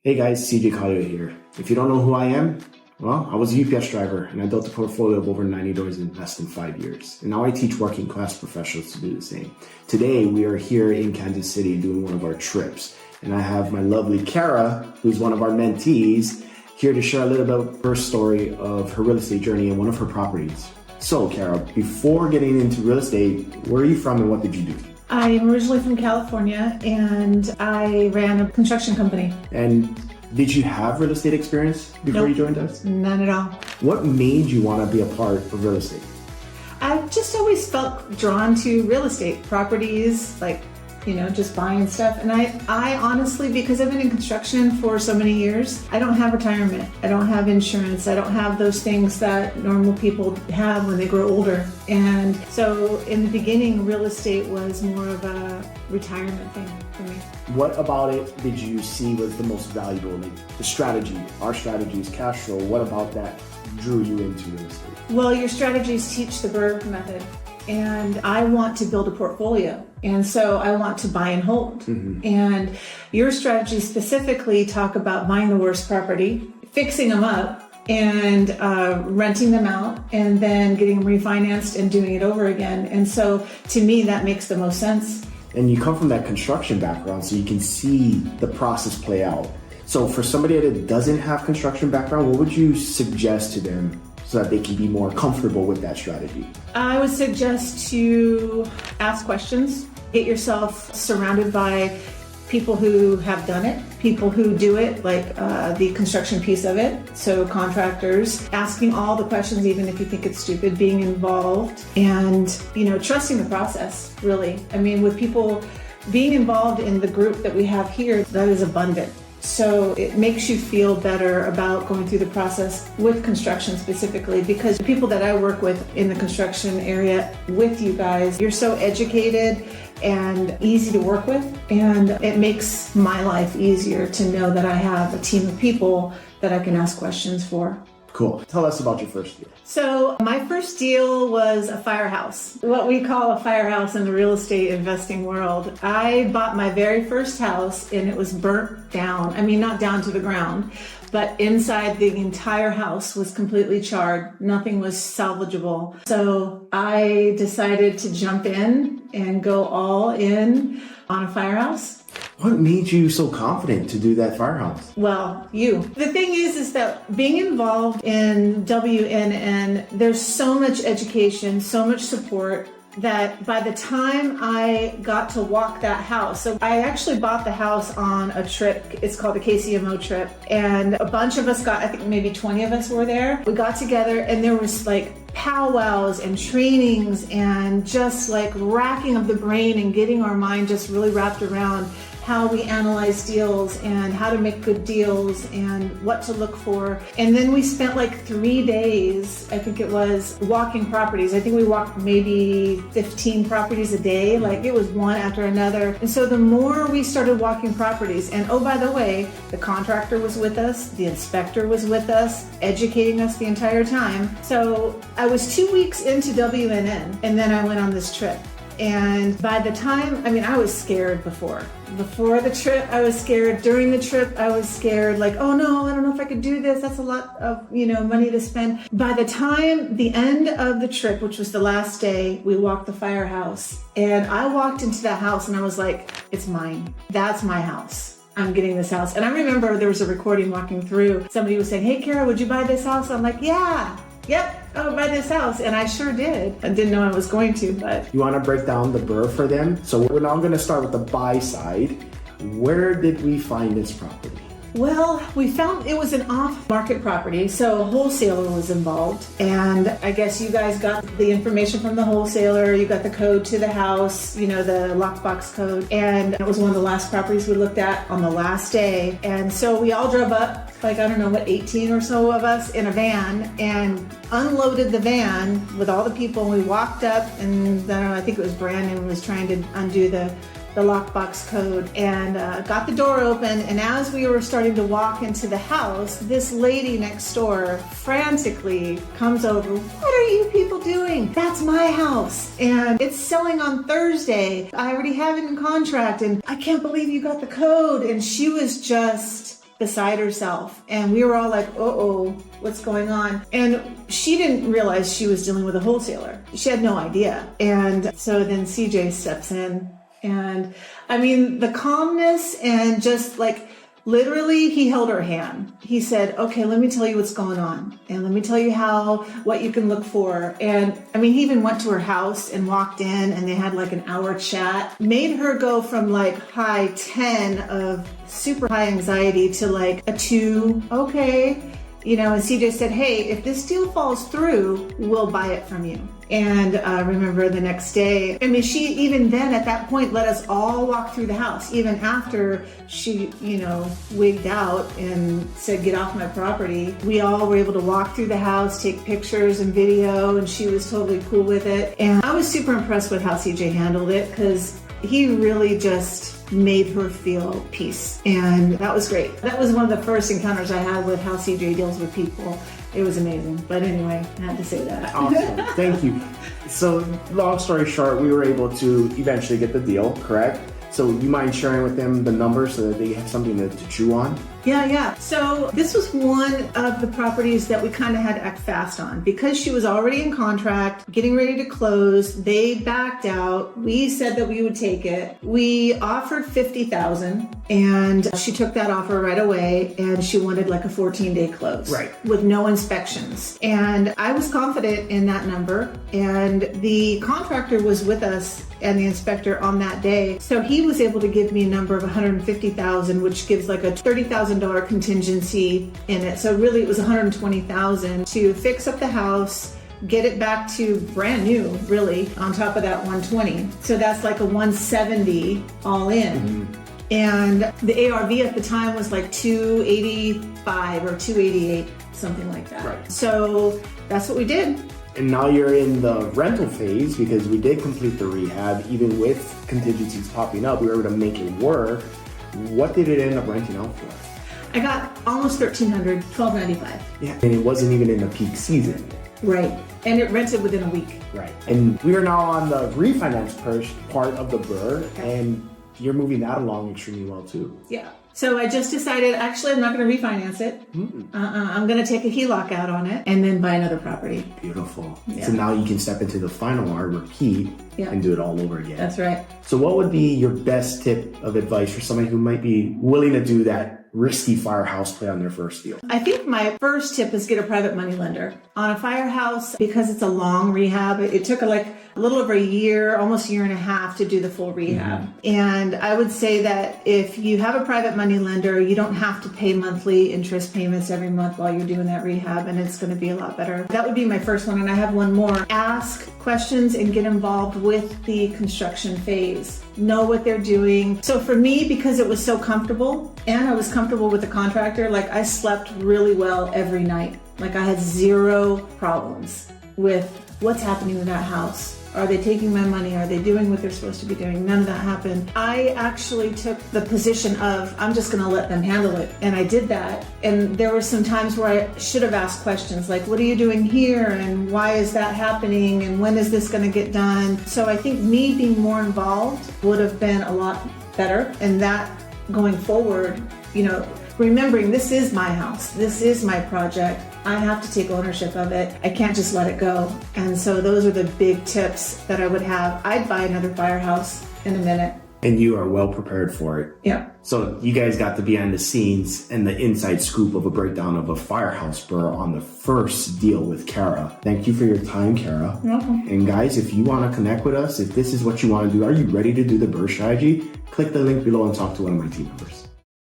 Hey guys, CJ Collier here. If you don't know who I am, well, I was a UPS driver and I built a portfolio of over 90 doors in less than 5 years. And now I teach working class professionals to do the same. Today, we are here in Kansas City doing one of our trips. And I have my lovely Kara, who's one of our mentees, here to share a little about her story of her real estate journey and one of her properties. So Kara, before getting into real estate, where are you from and what did you do? I am originally from California and I ran a construction company. And did you have real estate experience before you joined us? None at all. What made you want to be a part of real estate? I've just always felt drawn to real estate, properties, just buying stuff. And I honestly, because I've been in construction for so many years, I don't have retirement. I don't have insurance. I don't have those things that normal people have when they grow older. And so in the beginning, real estate was more of a retirement thing for me. What about it did you see was the most valuable? Like the strategy, our strategy is cash flow. What about that drew you into real estate? Well, your strategies teach the BRRRR method. And I want to build a portfolio. And so I want to buy and hold. Mm-hmm. And your strategies specifically talk about buying the worst property, fixing them up, and renting them out, and then getting them refinanced and doing it over again. And so to me, that makes the most sense. And you come from that construction background, so you can see the process play out. So for somebody that doesn't have construction background, what would you suggest to them so that they can be more comfortable with that strategy? I would suggest to ask questions, get yourself surrounded by people who have done it, people who do it, like the construction piece of it, so contractors, asking all the questions even if you think it's stupid, being involved, and trusting the process, really. I mean, with people being involved in the group that we have here, that is abundant. So it makes you feel better about going through the process with construction specifically, because the people that I work with in the construction area with you guys, you're so educated and easy to work with. And it makes my life easier to know that I have a team of people that I can ask questions for. Cool. Tell us about your first deal. So my first deal was a firehouse, what we call a firehouse in the real estate investing world. I bought my very first house and it was burnt down. I mean, not down to the ground, but inside the entire house was completely charred. Nothing was salvageable. So I decided to jump in and go all in on a firehouse. What made you so confident to do that firehouse? Well, The thing is that being involved in WNN, there's so much education, so much support, that by the time I got to walk that house, so I actually bought the house on a trip, it's called the KCMO trip, and a bunch of us I think maybe 20 of us were there. We got together and there was powwows and trainings and just racking of the brain and getting our mind just really wrapped around how we analyze deals and how to make good deals and what to look for. And then we spent 3 days, I think it was, walking properties. I think we walked maybe 15 properties a day. It was one after another. And so the more we started walking properties, and oh, by the way, the contractor was with us, the inspector was with us, educating us the entire time. So I was 2 weeks into WNN and then I went on this trip. And by the time, I was scared before the trip, I was scared. During the trip, I was scared, oh no, I don't know if I could do this. That's a lot of, money to spend. By the time the end of the trip, which was the last day, we walked the firehouse. And I walked into that house and I was like, it's mine. That's my house. I'm getting this house. And I remember there was a recording walking through. Somebody was saying, hey, Kara, would you buy this house? I'm like, yeah. Yep, I would buy this house, and I sure did. I didn't know I was going to, but... You want to break down the BRRRR for them? So we're now going to start with the buy side. Where did we find this property? Well, we found it was an off-market property, so a wholesaler was involved. And I guess you guys got the information from the wholesaler, you got the code to the house, the lockbox code. And it was one of the last properties we looked at on the last day. And so we all drove up, 18 or so of us in a van, and unloaded the van with all the people. And we walked up, and I think it was Brandon was trying to undo the lockbox code, and got the door open. And as we were starting to walk into the house, this lady next door frantically comes over. What are you people doing? That's my house, and it's selling on Thursday. I already have it in contract, and I can't believe you got the code. And she was just beside herself. And we were all like, uh-oh, what's going on? And she didn't realize she was dealing with a wholesaler. She had no idea. And so then CJ steps in. And I mean, the calmness and just like, literally, he held her hand. He said, okay, let me tell you what's going on. And let me tell you what you can look for. And I mean, he even went to her house and walked in and they had like an hour chat. Made her go from like high 10 of super high anxiety to like a 2, okay. You know, and CJ said, hey, if this deal falls through, we'll buy it from you. And I remember the next day, I mean, she even then at that point let us all walk through the house, even after she, you know, wigged out and said, get off my property. We all were able to walk through the house, take pictures and video, and she was totally cool with it. And I was super impressed with how CJ handled it because he really just made her feel peace. And that was great. That was one of the first encounters I had with how CJ deals with people. It was amazing. But anyway, I had to say that. Awesome. Thank you. So long story short, we were able to eventually get the deal, correct? So you mind sharing with them the numbers so that they have something to chew on? Yeah. So this was one of the properties that we kind of had to act fast on because she was already in contract, getting ready to close. They backed out. We said that we would take it. We offered $50,000 and she took that offer right away and she wanted like a 14-day close. Right. With no inspections. And I was confident in that number and the contractor was with us and the inspector on that day. So he was able to give me a number of $150,000, which gives like a $30,000 contingency in it. So really it was $120,000 to fix up the house, get it back to brand new, really, on top of that 120. So that's like a 170 all in. Mm-hmm. And the ARV at the time was like 285 or 288, something like that. Right. So that's what we did. And now you're in the rental phase because we did complete the rehab. Even with contingencies popping up, we were able to make it work. What did it end up renting out for? I got almost $1,300, $1,295. Yeah, and it wasn't even in the peak season. Right, and it rented within a week. Right, and we are now on the refinance part of the BRRRR, and you're moving that along extremely well too. Yeah. So I just decided, actually, I'm not going to refinance it. I'm going to take a HELOC out on it and then buy another property. Beautiful. Yeah. So now you can step into the final R, repeat, and do it all over again. That's right. So what would be your best tip of advice for somebody who might be willing to do that risky firehouse play on their first deal? I think my first tip is get a private money lender. On a firehouse, because it's a long rehab, it took like a little over a year, almost a year and a half to do the full rehab. Mm-hmm. And I would say that if you have a private money lender, you don't have to pay monthly interest payments every month while you're doing that rehab, and it's going to be a lot better. That would be my first one, and I have one more. Ask questions and get involved with the construction phase. Know what they're doing. So for me, because it was so comfortable, and I was comfortable with the contractor, like I slept really well every night. Like I had zero problems with what's happening in that house. Are they taking my money? Are they doing what they're supposed to be doing? None of that happened. I actually took the position of, I'm just gonna let them handle it. And I did that. And there were some times where I should have asked questions like, what are you doing here? And why is that happening? And when is this gonna get done? So I think me being more involved would have been a lot better. And that going forward, you know, remembering this is my house, this is my project, I have to take ownership of it. I can't just let it go. And so those are the big tips that I would have. I'd buy another firehouse in a minute. And you are well prepared for it. Yeah. So you guys got the behind the scenes and the inside scoop of a breakdown of a firehouse BRRRR on the first deal with Kara. Thank you for your time, Kara. You're welcome. And guys, if you want to connect with us, if this is what you want to do, are you ready to do the BRRRR strategy? Click the link below and talk to one of my team members.